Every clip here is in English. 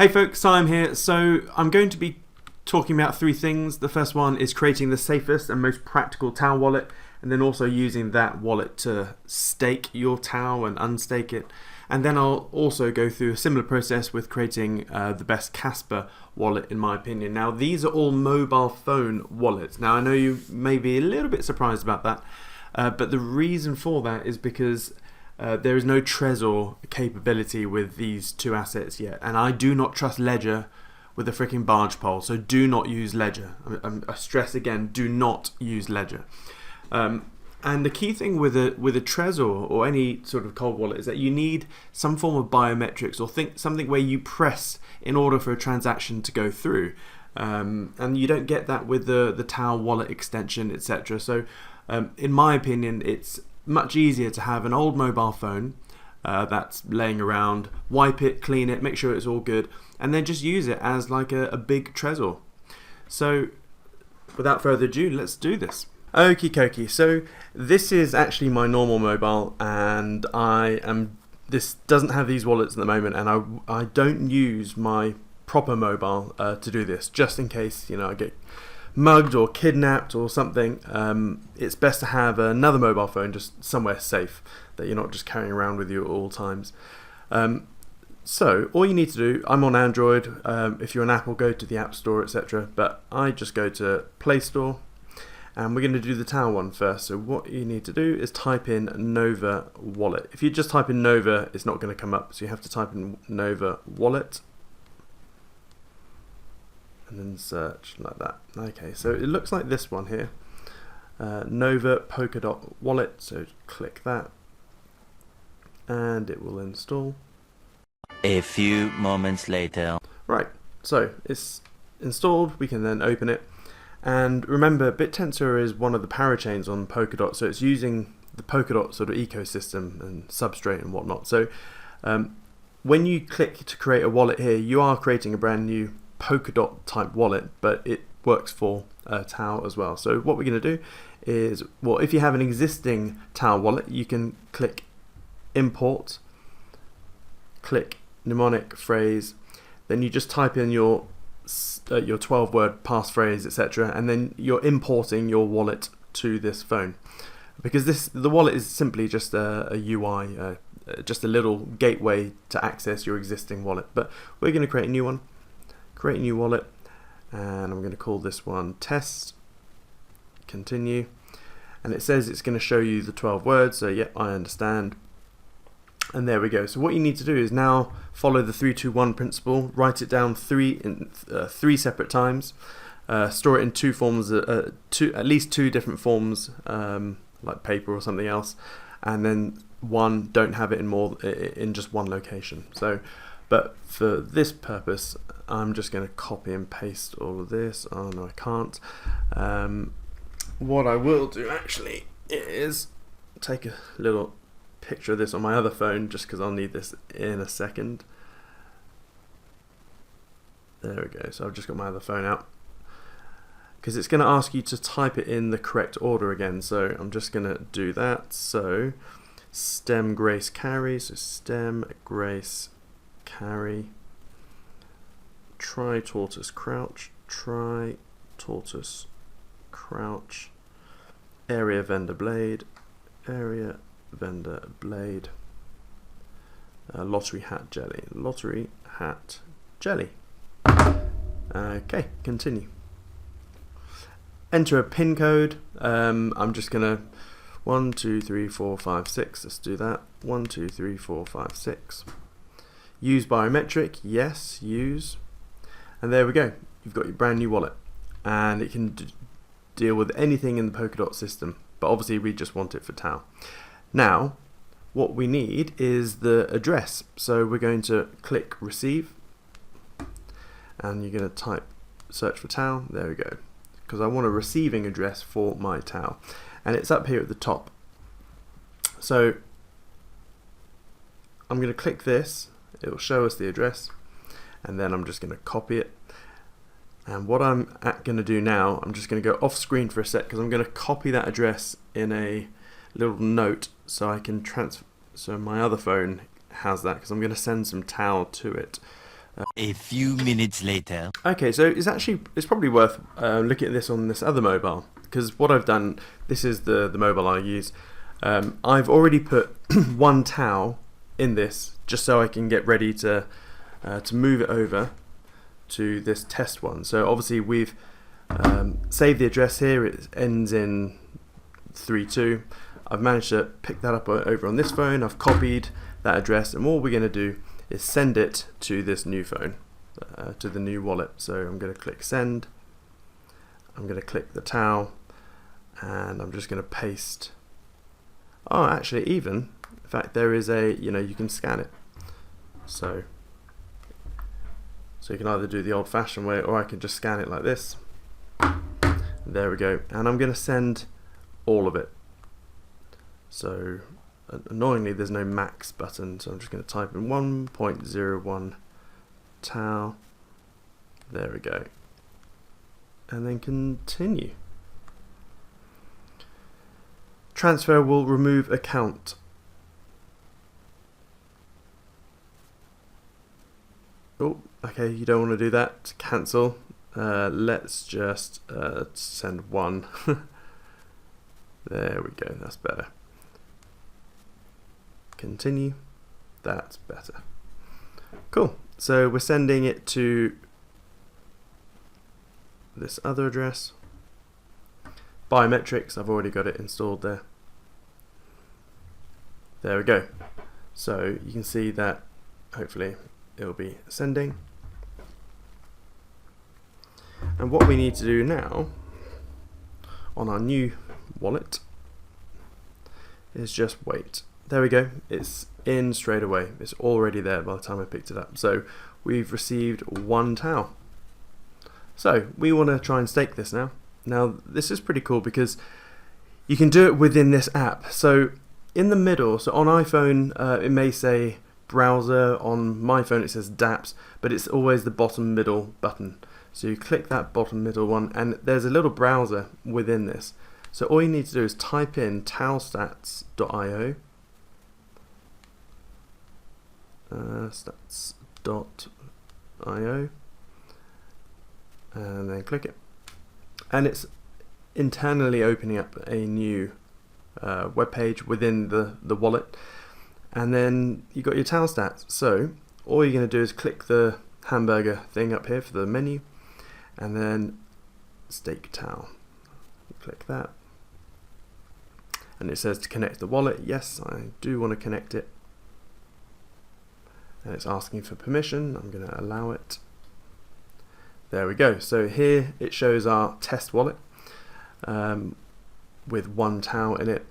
Hey folks, Siam here. So I'm going to be talking about three things. The first one is creating the safest and most practical TAO wallet, and then also using that wallet to stake your TAO and unstake it. And then I'll also go through a similar process with creating the best Casper wallet in my opinion. Now these are all mobile phone wallets. Now I know you may be a little bit surprised about that, but the reason for that is because there is no Trezor capability with these two assets yet, and I do not trust Ledger with a freaking barge pole, so do not use Ledger. I stress again, do not use Ledger. And the key thing with a Trezor or any sort of cold wallet is that you need some form of biometrics or something where you press in order for a transaction to go through, and you don't get that with the TAO wallet extension, etc. So in my opinion, it's much easier to have an old mobile phone that's laying around, wipe it, clean it, make sure it's all good, and then just use it as like a big Trezor. So without further ado, let's do this. Okie dokie, so this is actually my normal mobile, and this doesn't have these wallets at the moment, and I don't use my proper mobile to do this, just in case, you know, I get mugged or kidnapped or something. It's best to have another mobile phone just somewhere safe that you're not just carrying around with you at all times. So all you need to do, I'm on Android, if you're on Apple, go to the App Store, etc. But I just go to Play Store, and we're going to do the TAO one first. So what you need to do is type in Nova Wallet. If you just type in Nova, it's not going to come up, so you have to type in Nova Wallet and then search like that. Okay, so it looks like this one here, Nova Polkadot Wallet. So click that and it will install. A few moments later. Right, so it's installed. We can then open it, and remember, Bittensor is one of the parachains on Polkadot, so it's using the Polkadot sort of ecosystem and substrate and whatnot. So when you click to create a wallet here, you are creating a brand new Polkadot type wallet, but it works for TAO as well. So what we're going to do is, well, if you have an existing TAO wallet, you can click import, click mnemonic phrase, then you just type in your 12-word passphrase, etc., and then you're importing your wallet to this phone, because the wallet is simply just a UI, just a little gateway to access your existing wallet. But we're going to create a new one. Create a new wallet, and I'm going to call this one test. Continue, and it says it's going to show you the 12 words, so yeah, I understand. And there we go. So what you need to do is now follow the 3-2-1 principle, write it down three separate times, store it in two forms, at least two different forms, like paper or something else, and then don't have it in just one location. So but for this purpose, I'm just going to copy and paste all of this. Oh no, I can't. What I will do actually is take a little picture of this on my other phone, just because I'll need this in a second. There we go. So I've just got my other phone out, because it's going to ask you to type it in the correct order again. So I'm just going to do that. So stem grace carry, so stem grace carry, try tortoise crouch, area vendor blade, lottery hat jelly. Okay, continue. Enter a pin code. I'm just gonna 1 2 3 4 5 6. Let's do that. 1 2 3 4 5 6. Use biometric. Yes, use. And there we go. You've got your brand new wallet, and it can deal with anything in the Polkadot system. But obviously, we just want it for TAO. Now, what we need is the address. So we're going to click receive, and you're going to search for TAO. There we go. Because I want a receiving address for my TAO, and it's up here at the top. So I'm going to click this. It will show us the address, and then I'm just going to copy it. And what I'm going to do now, I'm just going to go off screen for a sec, because I'm going to copy that address in a little note so I can transfer. So my other phone has that, because I'm going to send some TAO to it. A few minutes later. Okay, so it's probably worth looking at this on this other mobile, because what I've done, this is the mobile I use. I've already put one TAO in this just so I can get ready to move it over to this test one. So obviously we've saved the address here. It ends in 32. I've managed to pick that up over on this phone. I've copied that address, and all we're going to do is send it to this new phone, to the new wallet. So I'm going to click send. I'm going to click the TAO, and I'm just going to paste. Oh, actually, in fact, there is you can scan it. So you can either do the old-fashioned way, or I can just scan it like this. There we go. And I'm going to send all of it. So annoyingly, there's no max button, so I'm just going to type in 1.01 TAO. There we go. And then continue. Transfer will remove account. Oh, okay, you don't want to do that. Cancel. Let's just send one. There we go, that's better. Continue. That's better. Cool. So we're sending it to this other address. Biometrics, I've already got it installed there. There we go. So you can see that hopefully it will be sending. And what we need to do now on our new wallet is just wait. There we go, it's in straight away. It's already there by the time I picked it up. So we've received one TAO. So we want to try and stake this now. Now this is pretty cool because you can do it within this app. So in the middle, so on iPhone it may say browser, on my phone it says dApps, but it's always the bottom middle button. So you click that bottom middle one, and there's a little browser within this. So all you need to do is type in taostats.io, stats.io, and then click it. And it's internally opening up a new web page within the wallet. And then you got your TAO stats. So all you're going to do is click the hamburger thing up here for the menu, and then stake TAO. Click that, and it says to connect the wallet. Yes, I do want to connect it, and it's asking for permission. I'm going to allow it. There we go. So here it shows our test wallet with one TAO in it,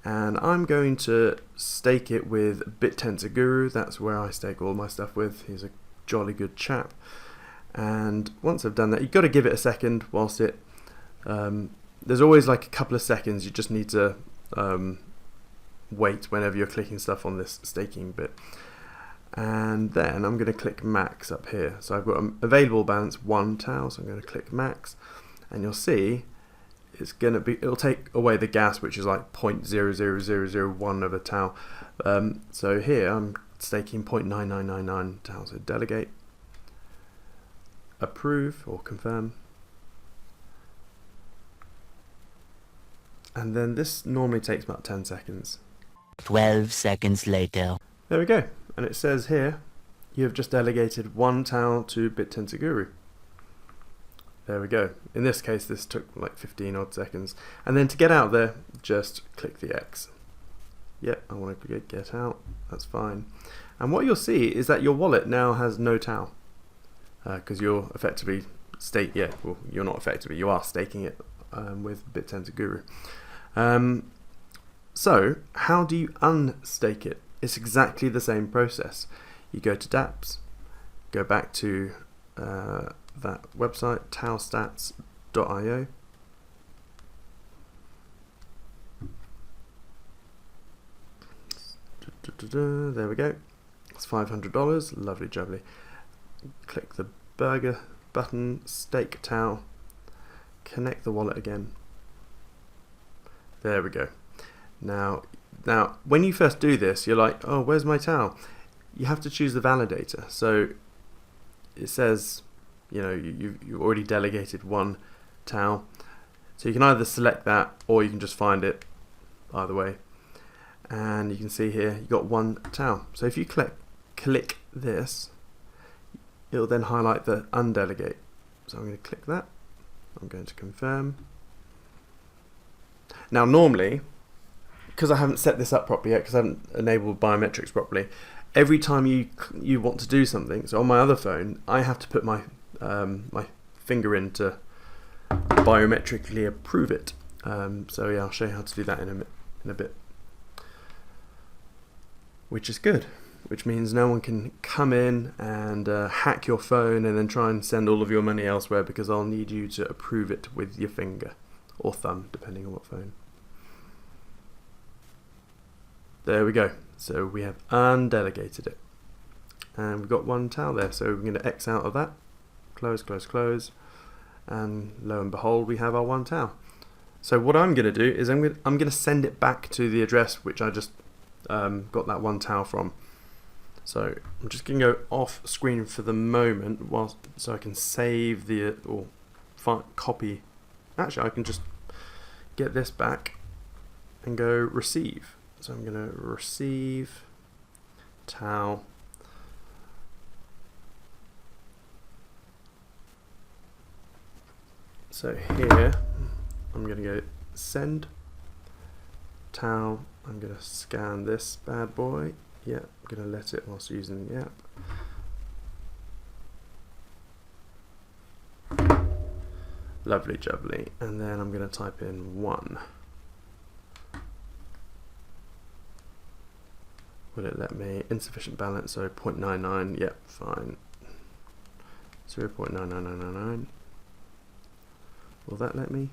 and I'm going to stake it with Bittensor Guru. That's where I stake all my stuff with. He's a jolly good chap. And once I've done that, you've got to give it a second whilst it there's always like a couple of seconds. You just need to wait whenever you're clicking stuff on this staking bit. And then I'm going to click max up here. So I've got an available balance 1 TAO, so I'm going to click max, and you'll see it'll take away the gas, which is like 0.00001 of a TAO. So here I'm staking 0.9999 TAO. So delegate, approve or confirm, and then this normally takes about 10 seconds. 12 seconds later. There we go, and it says here you have just delegated 1 TAO to Bittensor Guru. There we go. In this case this took like 15 odd seconds, and then to get out there just click the X. Yep, I want to get out, that's fine. And what you'll see is that your wallet now has no TAO, because you're effectively you're not effectively, you are staking it with Bittensor Guru. So how do you unstake it? It's exactly the same process. You go to dApps, go back to that website, taostats.io, there we go, it's $500, lovely jubbly. Click the burger button, stake TAO, connect the wallet again. There we go. Now when you first do this, you're like, oh, where's my TAO? You have to choose the validator. So it says, you know, you've already delegated one TAO. So you can either select that or you can just find it either way. And you can see here you've got one TAO. So if you click this, it'll then highlight the undelegate. So I'm going to click that. I'm going to confirm. Now normally, because I haven't set this up properly yet, because I haven't enabled biometrics properly, every time you want to do something, so on my other phone, I have to put my my finger in to biometrically approve it. So yeah, I'll show you how to do that in a bit. Which is good. Which means no one can come in and hack your phone and then try and send all of your money elsewhere, because I'll need you to approve it with your finger or thumb, depending on what phone. There we go. So we have undelegated it. And we've got one TAO there, so we're going to X out of that. Close, close, close. And lo and behold, we have our one TAO. So what I'm going to do is I'm going to send it back to the address which I just got that one TAO from. So I'm just going to go off screen for the moment, so I can save the or copy. Actually, I can just get this back and go receive. So I'm going to receive TAO. So here I'm going to go send TAO. I'm going to scan this bad boy. Yeah, I'm going to let it whilst using the app. Lovely jubbly. And then I'm going to type in 1. Will it let me? Insufficient balance, so 0.99. Yep, fine. 0.99999. Will that let me?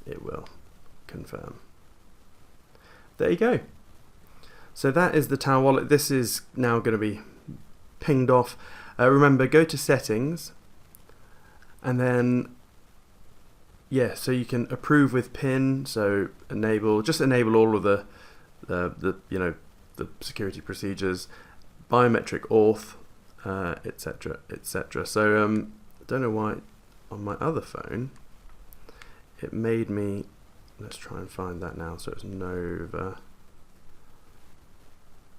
It will. Confirm. There you go. So that is the TAO wallet. This is now going to be pinged off. Remember, go to settings, and then so you can approve with PIN. So just enable all of the you know, the security procedures, biometric auth, etc., etc. So I don't know why on my other phone it made me. Let's try and find that now. So it's Nova.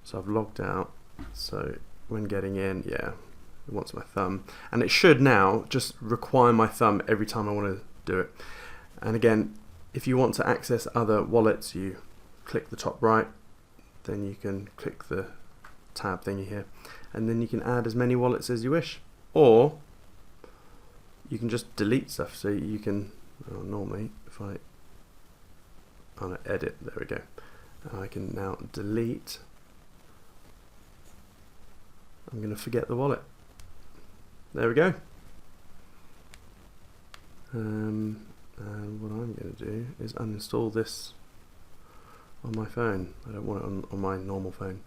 So I've logged out. So when getting in, yeah, it wants my thumb. And it should now just require my thumb every time I want to do it. And again, if you want to access other wallets, you click the top right. Then you can click the tab thingy here. And then you can add as many wallets as you wish. Or you can just delete stuff. So you can, normally, if I edit, there we go. I can now delete. I'm going to forget the wallet. There we go. And what I'm going to do is uninstall this on my phone. I don't want it on my normal phone.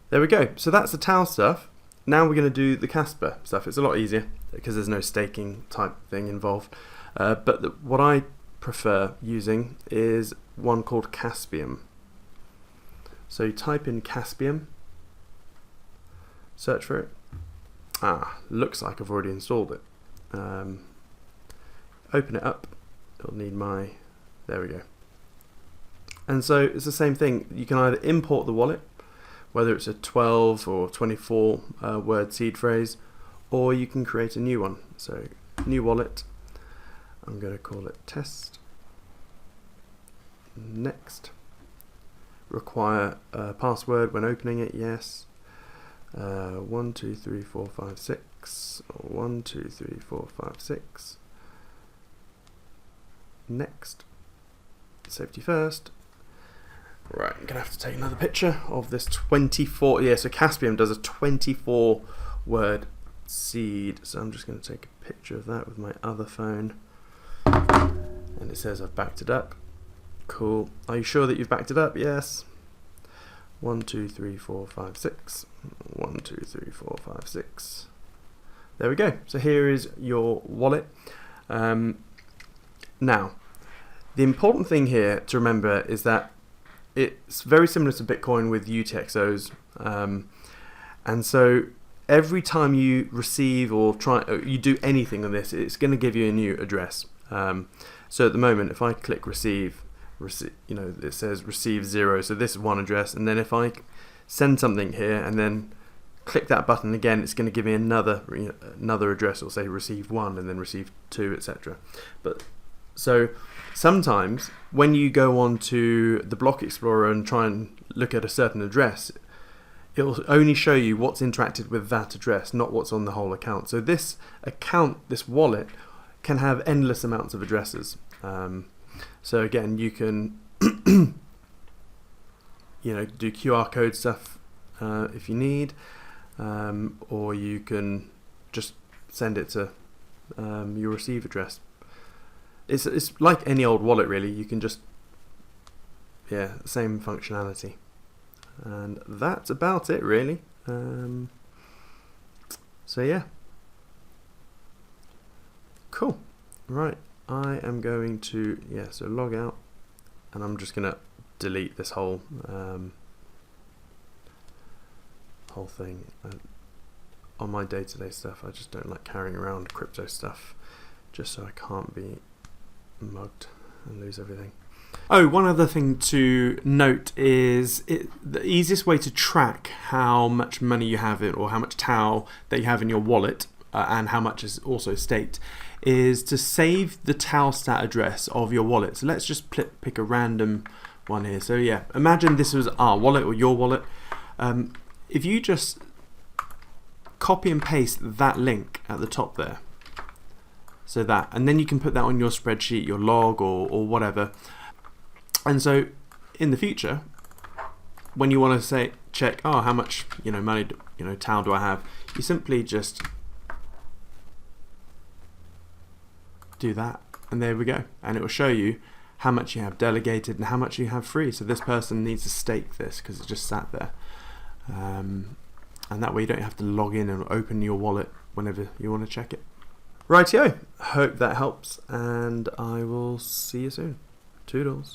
There we go. So that's the TAO stuff. Now we're going to do the Casper stuff. It's a lot easier because there's no staking type thing involved. But what I prefer using is one called Caspium. So you type in Caspium, search for it. Looks like I've already installed it. Open it up. It'll need there we go. And so it's the same thing. You can either import the wallet, whether it's a 12 or 24 word seed phrase, or you can create a new one. So new wallet. I'm going to call it test. Next. Require a password when opening it, yes. 1 2 3 4 5 6. 1 2 3 4 5 6. Next. Safety first. Right, I'm going to have to take another picture of this 24. Yeah, so Caspium does a 24 word seed. So I'm just going to take a picture of that with my other phone. And it says I've backed it up. Cool. Are you sure that you've backed it up? Yes. 1 2 3 4 5 6. 1 2 3 4 5 6. There we go. So here is your wallet. Now, the important thing here to remember is that it's very similar to Bitcoin with UTXOs, And so every time you receive or you do anything on this, it's going to give you a new address. So at the moment, if I click receive, it says receive 0. So this is one address, and then if I send something here and then click that button again, it's going to give me another address. It'll say receive 1 and then receive 2, etc. But so sometimes when you go on to the Block Explorer and try and look at a certain address, it will only show you what's interacted with that address, not what's on the whole account. So this account, this wallet, can have endless amounts of addresses. So again, you can do QR code stuff if you need, or you can just send it to your receive address. It's like any old wallet, really. You can just, same functionality. And that's about it, really. So yeah, cool. Right, I am going to so log out, and I'm just gonna delete this whole thing. On my day-to-day stuff, I just don't like carrying around crypto stuff, just so I can't be mugged and lose everything. Oh, one other thing to note is the easiest way to track how much money you have or how much TAO that you have in your wallet and how much is also staked is to save the TAO stat address of your wallet. So let's just pick a random one here. So yeah, imagine this was our wallet or your wallet. If you just copy and paste that link at the top there, so that, and then you can put that on your spreadsheet, your log or whatever. And so in the future, when you want to check, how much money TAO do I have, you simply just do that, and there we go, and it will show you how much you have delegated and how much you have free. So this person needs to stake this because it just sat there, and that way you don't have to log in and open your wallet whenever you want to check it. Rightio, hope that helps, and I will see you soon. Toodles.